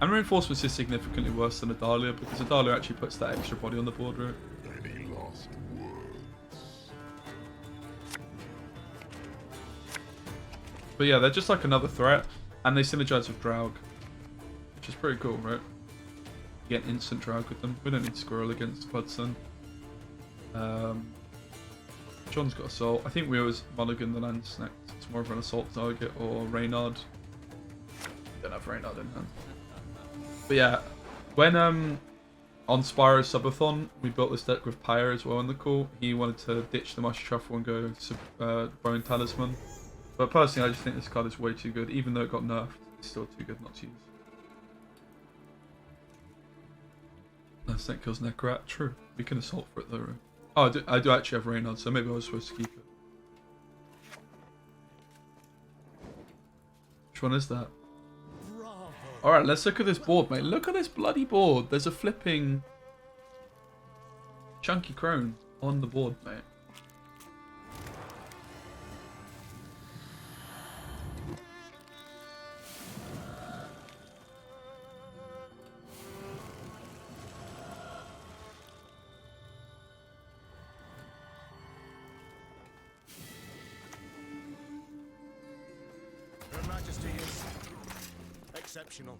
And Reinforcements is significantly worse than a Dahlia because a Dahlia actually puts that extra body on the board, right? Any last words? But yeah, they're just like another threat, and they synergize with Draug, which is pretty cool, right? You get instant Draug with them. We don't need Squirrel against Hudson. John's got Assault. I think we always mulligan the land next. It's more of an assault target, or Reynard. Don't have Reynard in hand. But yeah, when on Spyro Subathon, we built this deck with Pyre as well in the call. He wanted to ditch the Mushy Truffle and go Bone Talisman. But personally, I just think this card is way too good. Even though it got nerfed, it's still too good not to use. Nice, that kills Necrat. True. We can assault for it though, right? Oh, I do actually have Reynard, so maybe I was supposed to keep it. Which one is that? Alright, let's look at this board, mate. Look at this bloody board. There's a flipping chunky crone on the board, mate. Her Majesty is exceptional.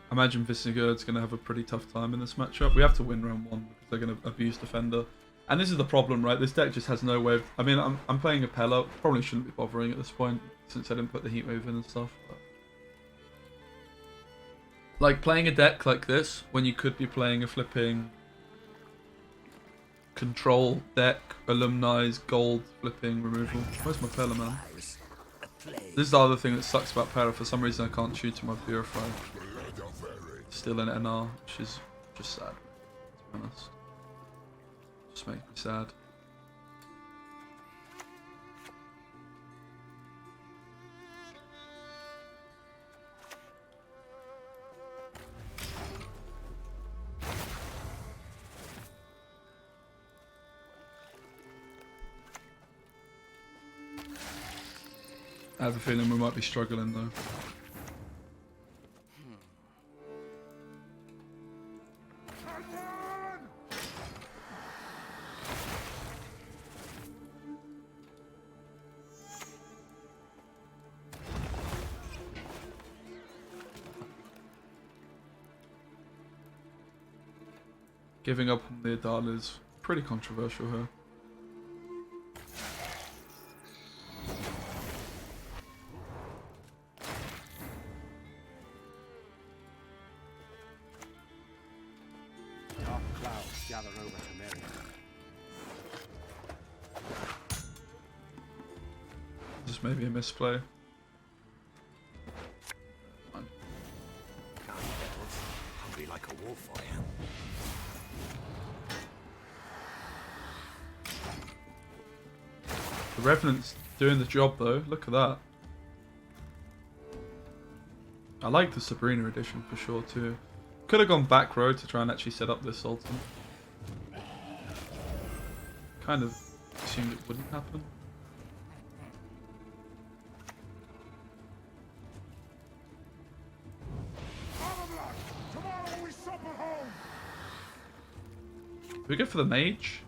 I imagine Visigurd's going to have a pretty tough time in this matchup. We have to win round 1 because they're going to abuse Defender. And this is the problem, right? This deck just has no way of... I mean, I'm playing a Pella. Probably shouldn't be bothering at this point since I didn't put the heat wave in and stuff. But... like, playing a deck like this when you could be playing a flipping... control deck, alumni's, gold, flipping, removal. Where's my Pella, man? This is the other thing that sucks about Pella. For some reason I can't shoot to my Purify. Still in NR, which is just sad, to be honest. Just makes me sad. I have a feeling we might be struggling though. Giving up on the Adal is pretty controversial here. Dark clouds gather over Temeria. Just maybe a misplay. Hungry like a wolf, I am. The Revenant's doing the job though, look at that. I like the Sabrina edition for sure too. Could have gone back row to try and actually set up this Sultan. Kind of assumed it wouldn't happen. Do we go for the mage?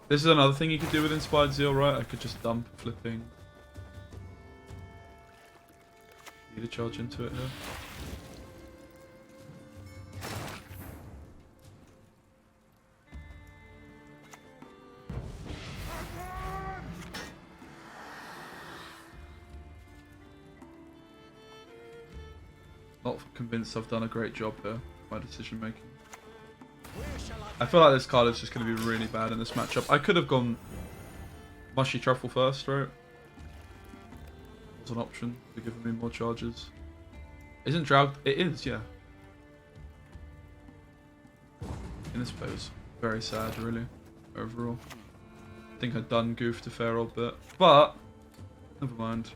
This is another thing you could do with Inspired Zeal, right? I could just dump flipping. Need to charge into it here. Not convinced I've done a great job here. My decision making. I feel like this card is just going to be really bad in this matchup. I could have gone Mushy Truffle first, right? As an option for giving me more charges. Isn't Draug? It is, yeah. in this play was very sad, really, overall. I think I'd done goofed a fair old bit, but never mind.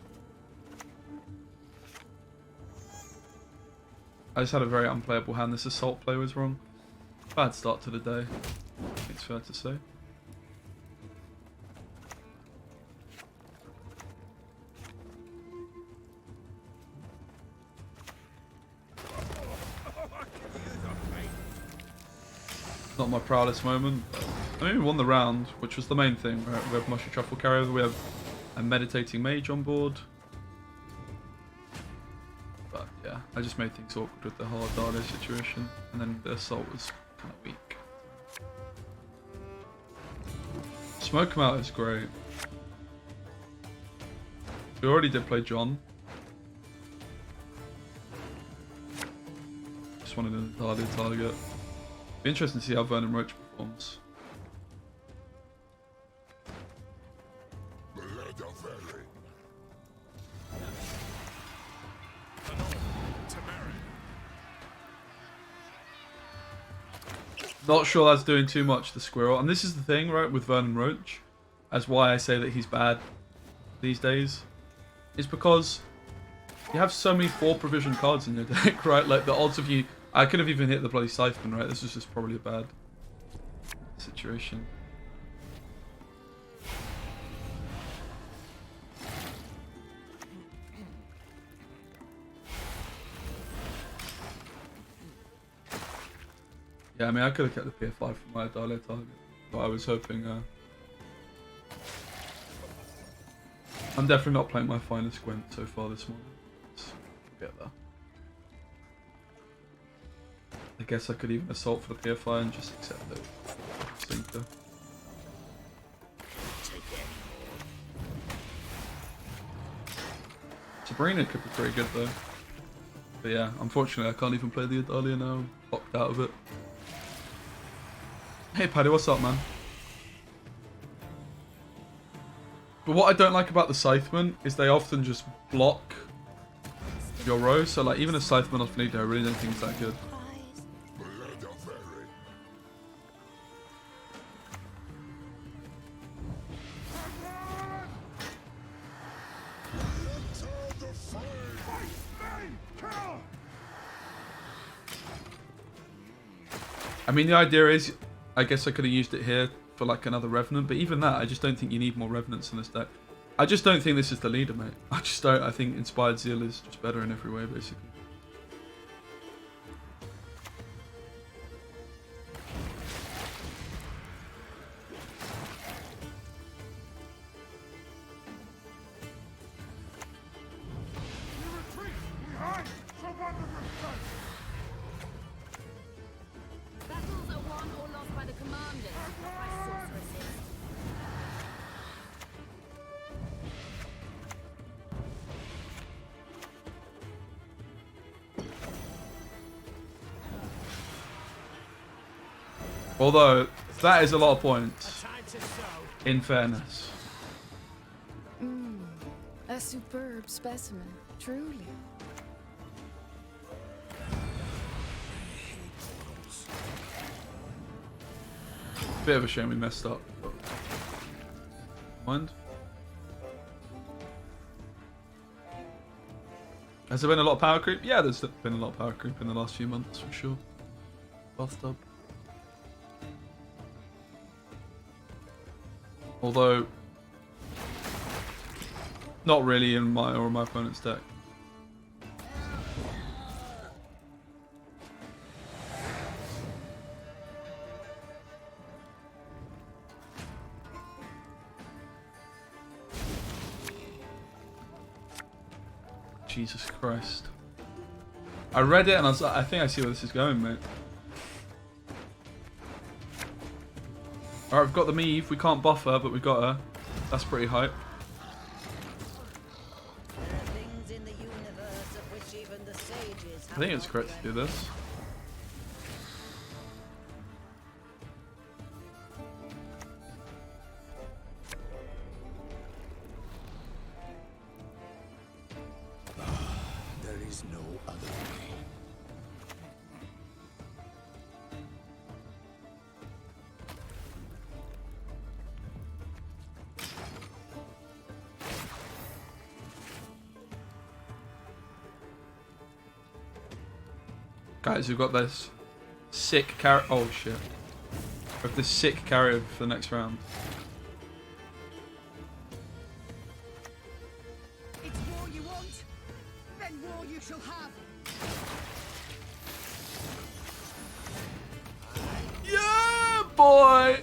I just had a very unplayable hand. This assault play was wrong. Bad start to the day, I think it's fair to say. Not my proudest moment, but I mean we won the round, which was the main thing, right? We have Mushy Truffle carryover, we have a Meditating Mage on board. But yeah, I just made things awkward with the whole Dale situation, and then the assault was kind of weak. Smoke him out is great. We already did play John. Just wanted a Dale target. Be interesting to see how Vernon Roach performs. Not sure that's doing too much, the squirrel. And this is the thing, right, with Vernon Roach. That's why I say that he's bad these days. It's because you have so many 4 provision cards in your deck, right? Like, the odds of you... I could have even hit the bloody Siphon, right? This is just probably a bad situation. Yeah, I mean, I could have kept the PF5 for my Dale target, but I was hoping... I'm definitely not playing my finest Gwent so far this morning. Let's get there. I guess I could even assault for the PFI and just accept it. Stinker. Sabrina could be pretty good though. But yeah, unfortunately I can't even play the Adalia now. I'm locked out of it. Hey Paddy, what's up, man? But what I don't like about the Scythemen is they often just block your row. So like even a Scytheman off Nido, I really don't think it's that good. I mean, the idea is, I guess I could have used it here for like another Revenant, but even that, I just don't think you need more Revenants in this deck. I just don't think this is the leader, mate. I just don't. I think Inspired Zeal is just better in every way, basically. Battles are won or lost by the commanders, not by sorceresses. Although, that is a lot of points, in fairness. A superb specimen, truly. Bit of a shame we messed up. But... Mind? Has there been a lot of power creep? Yeah, there's been a lot of power creep in the last few months, for sure. Bathtub. Although, not really in my or my opponent's deck. Jesus Christ. I read it and I was like, I think I see where this is going, mate. Alright, we've got the Meave. We can't buff her, but we got her. That's pretty hype. I think it's correct to do this. There is no other way. Guys, we've got this sick carry. Oh shit. We have this sick carrier for the next round. It's war you want, then war you shall have. Yeah, boy!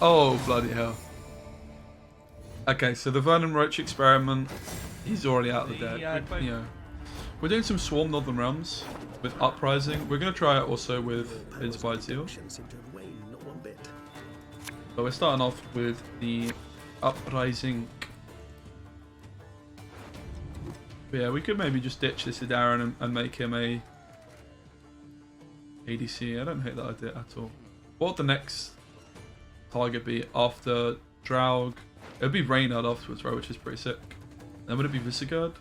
Oh, bloody hell. Okay, so the Vernon Roach experiment, he's already out of the dead. You know, we're doing some Swarm Northern Realms with Uprising. We're going to try it also with Inspired Seal. But we're starting off with the Uprising. But yeah, we could maybe just ditch this Adaran and make him a ADC. I don't hate that idea at all. What would the next target be after Draug? It would be Reynard afterwards, right, which is pretty sick. Then would it be Visigoth?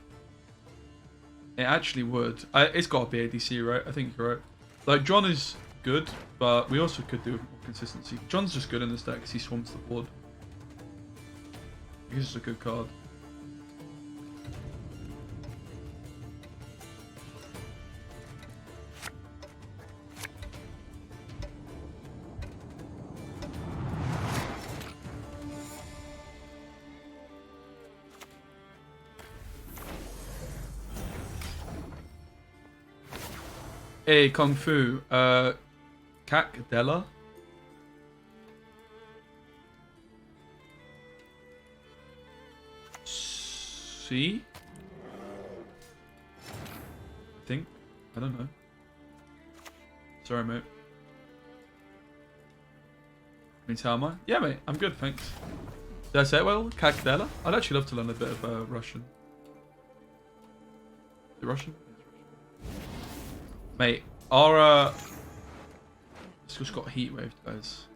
It actually would. It's got to be ADC, right? I think you're right. Like, John is good, but we also could do more consistency. John's just good in this deck because he swarms the board. He's just a good card. Hey, Kung Fu. Kakdela? C? I think. I don't know. Sorry, mate. Means how am I? Yeah, mate. I'm good, thanks. Did I say it well? Kakdela? I'd actually love to learn a bit of Russian. Is it Russian? Mate, our it's just got heat waved, guys.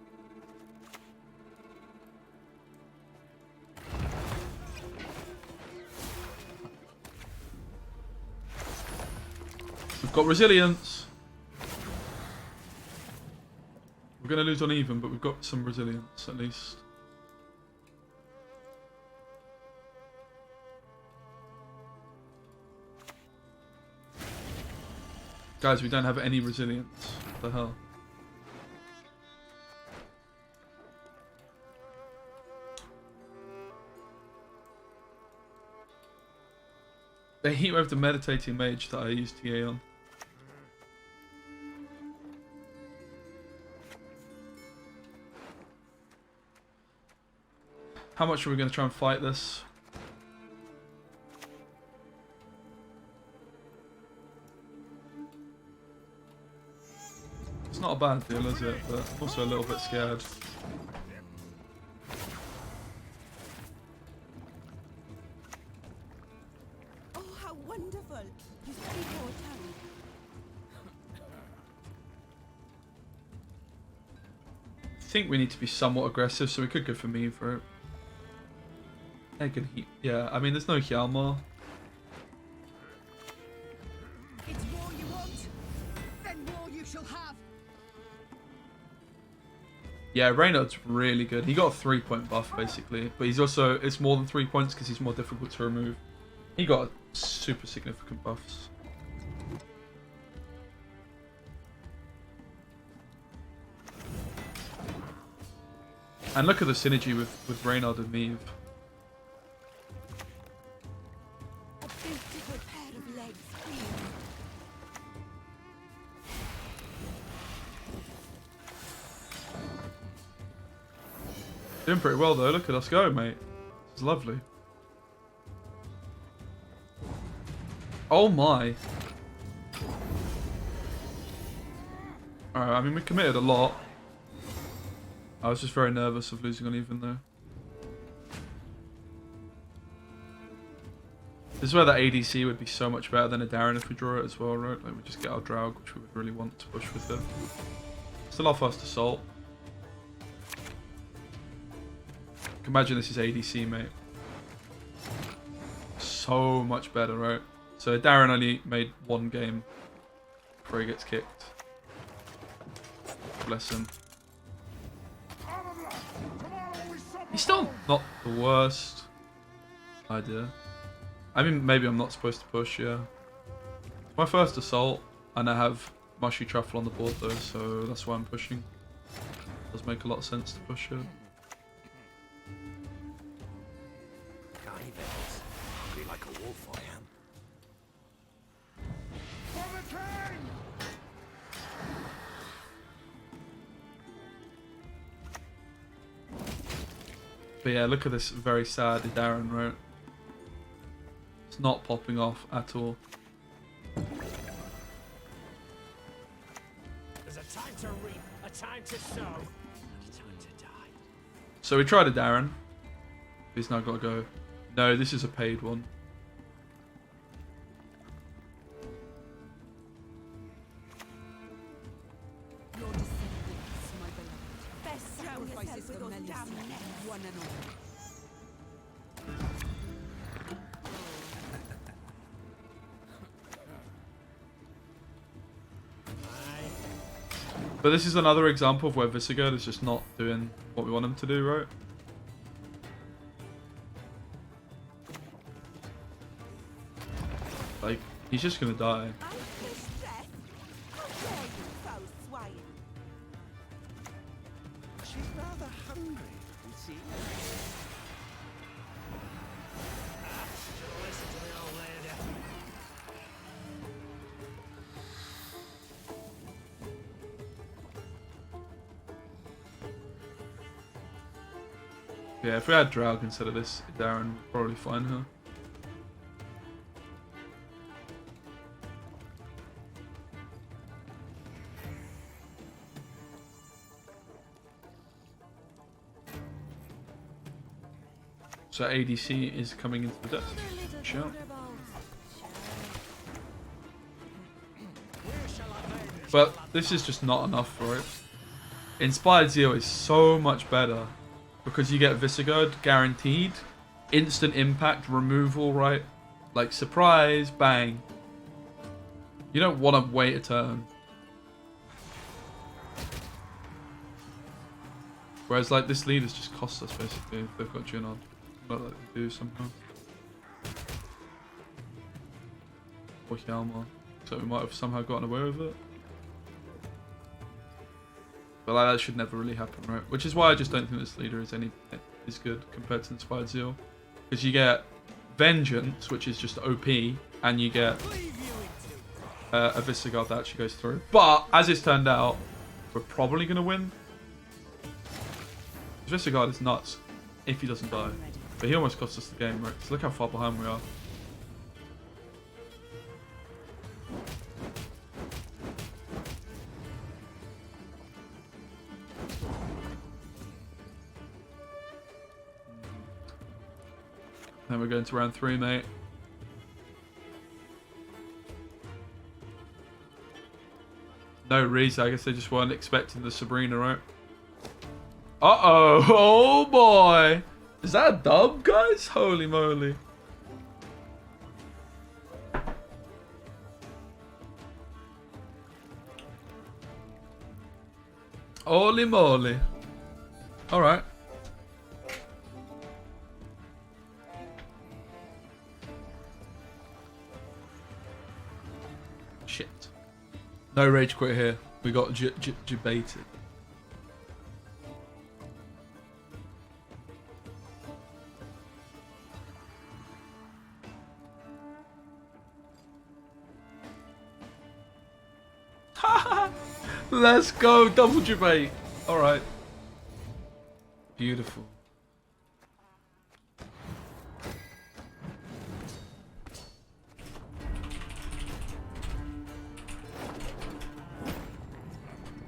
We've got resilience. We're gonna lose on even, but we've got some resilience at least. Guys, we don't have any resilience. What the hell? They heatwave the meditating mage that I used TA on. How much are we going to try and fight this? It's not a bad deal, is it? But I'm also a little bit scared. Oh, how wonderful! You speak our tongue. I think we need to be somewhat aggressive, so we could go for me for it. Yeah, I mean, there's no Hjalmar. It's war you want, then war you shall have. Yeah, Reynard's really good. He got a 3-point buff, basically. But he's also, it's more than 3 points because he's more difficult to remove. He got super significant buffs. And look at the synergy with Reynard and Meve. A beautiful pair of legs, queen. Doing pretty well though. Look at us go, mate. It's lovely. Oh my. Alright, I mean, we committed a lot. I was just very nervous of losing on even though. This is where the ADC would be so much better than a Darren if we draw it as well, right? Like, we just get our Draug, which we would really want to push with it. Still our first assault. Imagine this is ADC, mate. So much better, right? So Darren only made 1 game before he gets kicked. Bless him. He's still not the worst idea. I mean, maybe I'm not supposed to push, yeah. My first assault, and I have mushy truffle on the board though, so that's why I'm pushing. Does make a lot of sense to push it. Guyvels. Hungry like a wolf, I am. But yeah, look at this very sad Darren, right? It's not popping off at all. There's a time to reap, a time to sow, and a time to die. So we tried a Darren. He's now got to go. No, this is a paid one. Your descendants, my beloved. Best sacrifices for Melisande, one and all. But this is another example of where Visigoth is just not doing what we want him to do, right? Like, he's just gonna die. She's rather hungry, you see. Should listen to the old lady. Yeah, if we had Draug instead of this, Darren would probably find her. So ADC is coming into the depth. Sure. But this is just not enough for it. Inspired Zeal is so much better because you get Visigoth guaranteed, instant impact, removal, right? Like surprise, bang. You don't want to wait a turn. Whereas like this lead has just cost us basically if they've got Jin on. But like they do somehow. Or Hjalmar. So we might have somehow gotten away with it. But like that should never really happen, right? Which is why I just don't think this leader is good compared to Inspired Zeal. Because you get Vengeance, which is just OP, and you get a Visigoth that actually goes through. But as it's turned out, we're probably gonna win. Visigoth is nuts if he doesn't die. But he almost cost us the game, right? Because look how far behind we are. Then we're going to round 3, mate. No reason. I guess they just weren't expecting the Sabrina, right? Uh-oh. Oh, boy. Is that a dub, guys? Holy moly. Holy moly. Alright. Shit. No rage quit here. We got debated. Let's go, double debate. All right. Beautiful.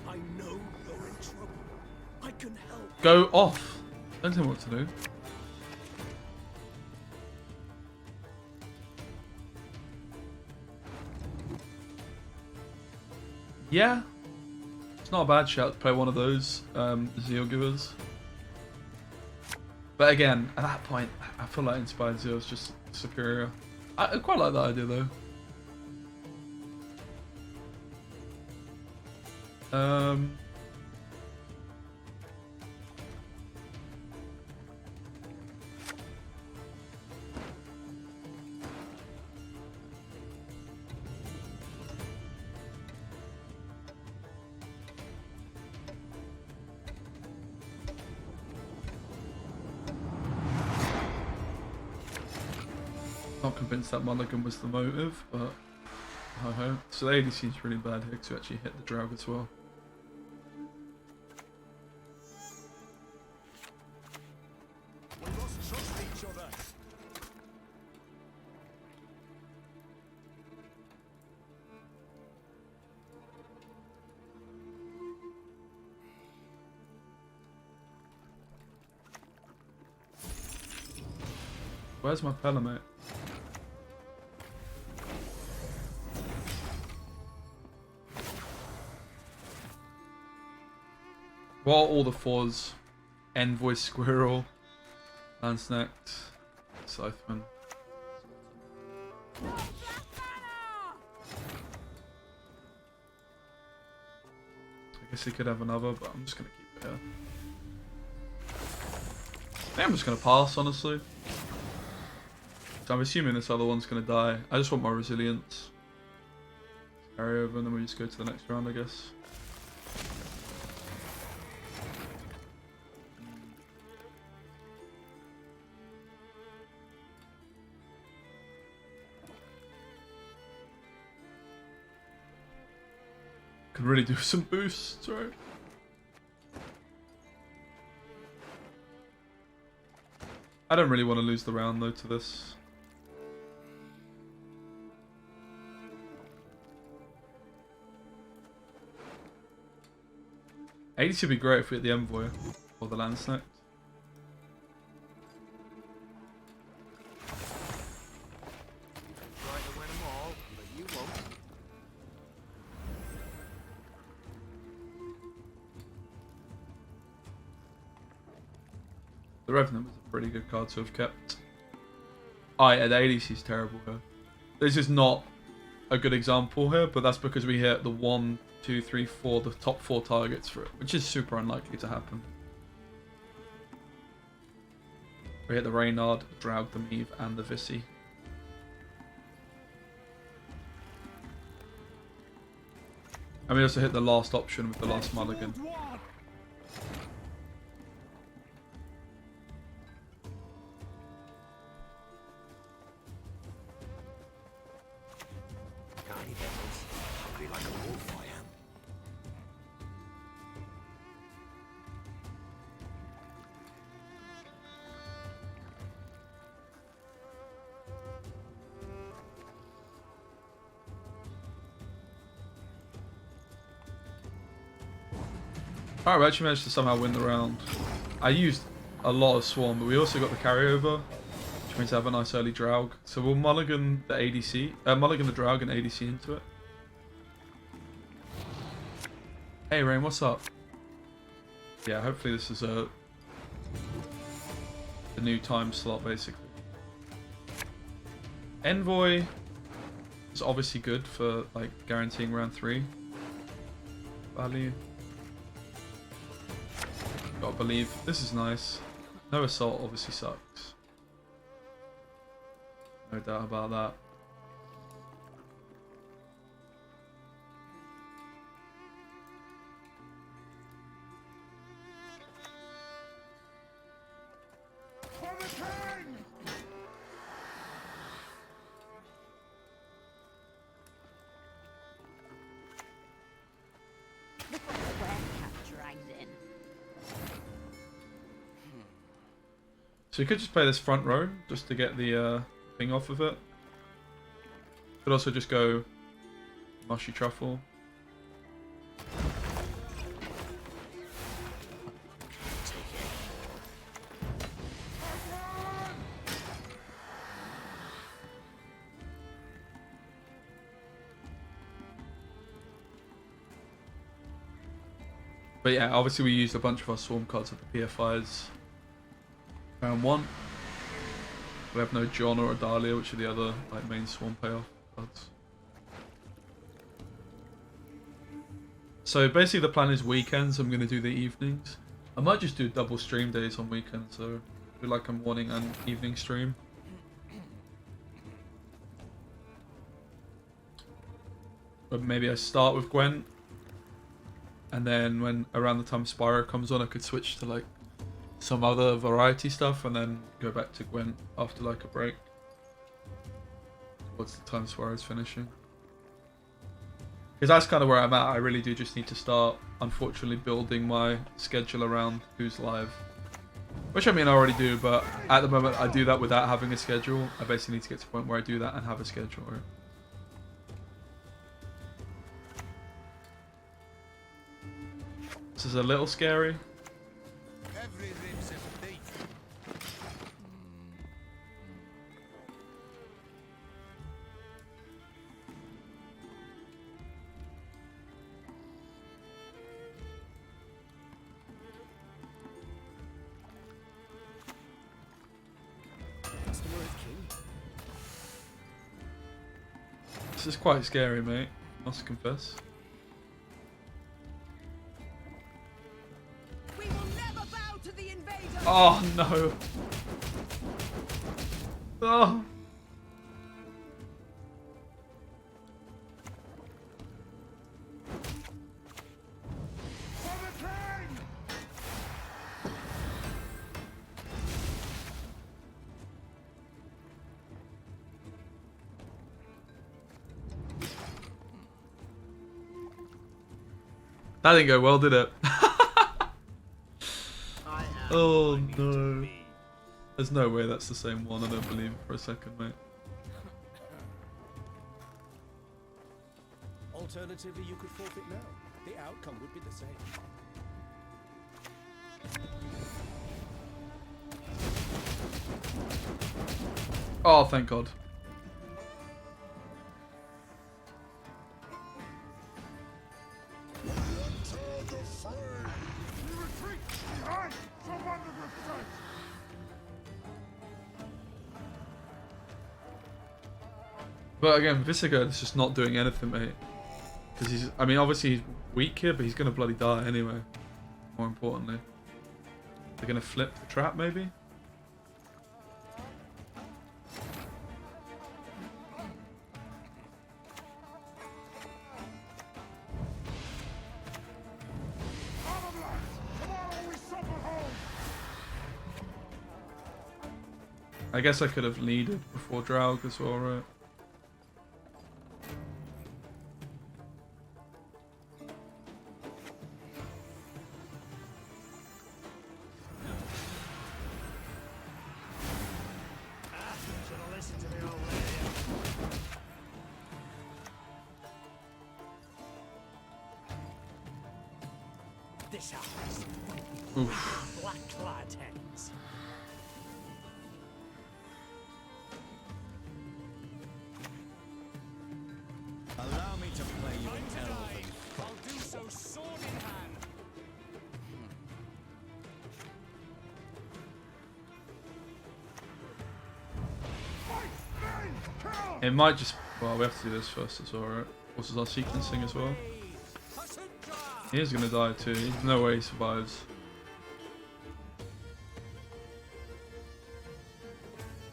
I know you're in trouble. I can help. Go off. Don't tell me what to do. Yeah. It's not a bad shout to play one of those Zeal givers. But again, at that point, I feel like Inspired Zeal is just superior. I quite like that idea though. Not convinced that Mulligan was the motive, but ho-ho. So the AD seems really bad here to actually hit the Draug as well. We must trust each other. Where's my fella, mate? What are all the fours? Envoy, Squirrel, Landsnack, Scytheman. I guess he could have another, but I'm just gonna keep it here. I think I'm just gonna pass, honestly. So I'm assuming this other one's gonna die. I just want my resilience. Carry over and then we just go to the next round, I guess. Could really do some boosts, right? I don't really want to lose the round though to this. ADC would be great if we had the Envoy or the Landsnack. Try to win them all, but you won't. The Revenant was a pretty good card to have kept. Oh yeah, the ADC is terrible here. This is not a good example here, but that's because we hit the 1, 2, 3, 4, the top 4 targets for it, which is super unlikely to happen. We hit the Reynard, Draug, the Meve, and the Visi. And we also hit the last option with the last Mulligan. Tiny devils, hungry like a wolf I am. Alright, we actually managed to somehow win the round. I used a lot of Swarm, but we also got the carryover, which means I have a nice early Draug. So we'll Mulligan the ADC, Mulligan the Draug and ADC into it. Hey Rain, what's up? Yeah, hopefully this is the new time slot basically. Envoy is obviously good for like guaranteeing round 3 value. Gotta believe this is nice. No assault obviously sucks. No doubt about that. Look what the werewolf dragged in. So you could just play this front row just to get the thing off of it. Could also just go Mushy Truffle. But yeah, obviously we used a bunch of our Swarm cards with the PFIs. Round 1. We have no John or a Dahlia, which are the other like main Swarm payoff cards. So basically the plan is weekends, I'm going to do the evenings. I might just do double stream days on weekends, so do like a morning and evening stream. But maybe I start with Gwent, and then when around the time Spyro comes on I could switch to like some other variety stuff and then go back to Gwent after like a break. What's the time Suarez finishing? Because that's kind of where I'm at. I really do just need to start, unfortunately, building my schedule around who's live. Which I mean I already do, but at the moment I do that without having a schedule. I basically need to get to the point where I do that and have a schedule, right? This is a little scary. Every rib's a thief. Customer is king. This is quite scary, mate. Must confess. We will never bow to the invader. Oh no. Oh. That didn't go well, did it? Oh no. There's no way that's the same one. I don't believe it for a second, mate. Alternatively, you could forfeit now. The outcome would be the same. Oh, thank God. But again, Visigoth is just not doing anything, mate. Because he's, I mean, obviously he's weak here, but he's going to bloody die anyway. More importantly. They're going to flip the trap, maybe? I guess I could have leaded before Draug as well, right? Should've listened to the old lady. This house. Oof. Black clad hens. Allow me to play you an elven. I'll do so sword in hand. It might just... Well, we have to do this first as well, right? This is our sequencing as well. He is going to die too. There's no way he survives.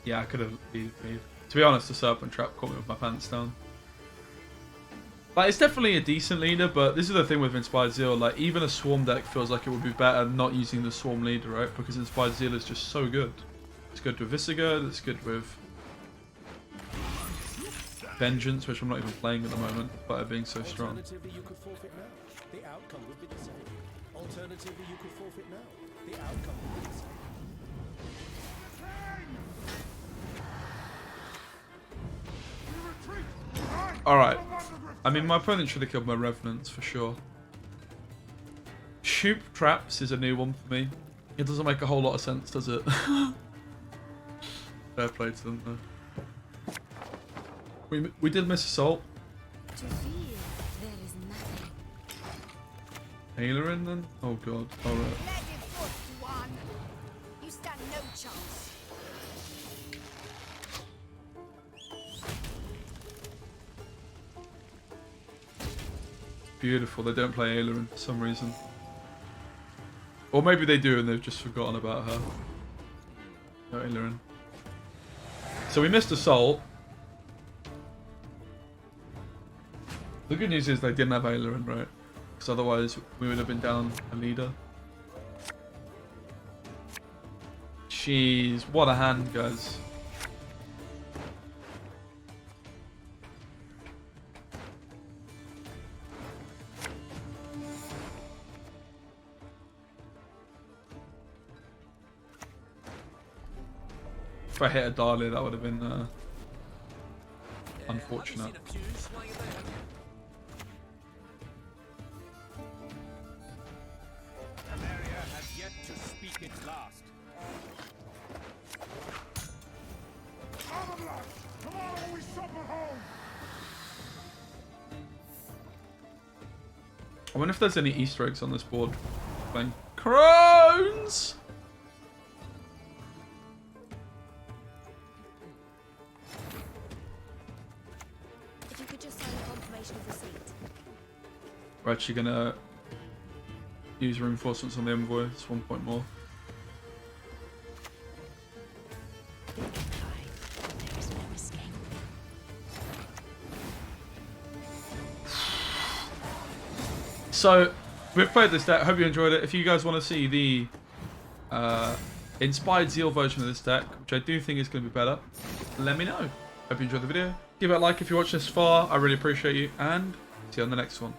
Yeah, I could have leave. To be honest, the Serpent Trap caught me with my pants down. Like, it's definitely a decent leader, but this is the thing with Inspired Zeal. Like, even a Swarm deck feels like it would be better not using the Swarm leader, right? Because Inspired Zeal is just so good. It's good with Visigoth, it's good with Vengeance, which I'm not even playing at the moment, but it being so strong. Alternatively, you could forfeit now. The outcome would be the same. Alternatively, you could forfeit now. The outcome would be the same. Alright. I mean, my opponent should have killed my Revenants for sure. Shoop Traps is a new one for me. It doesn't make a whole lot of sense, does it? Fair play to them, though. We did miss Assault. To feel there is nothing. Ailerin then? Oh god. Alright. Let it forth, one. You stand no chance. Beautiful. They don't play Ailerin for some reason. Or maybe they do and they've just forgotten about her. No Ailerin. So we missed Assault. The good news is they didn't have Ailerin, right? Because otherwise we would have been down a leader. Jeez, what a hand, guys. If I hit a Dahlia, that would have been unfortunate. Valeria has yet to speak its last. I wonder if there's any Easter eggs on this board. Playing Crones! If you could just sign a confirmation of receipt. We're actually gonna use reinforcements on the envoy. It's 1 point more. There is no escape. So, we've played this deck. Hope you enjoyed it. If you guys want to see the Inspired Zeal version of this deck, which I do think is going to be better, let me know. Hope you enjoyed the video. Give it a like if you watched this far. I really appreciate you. And see you on the next one.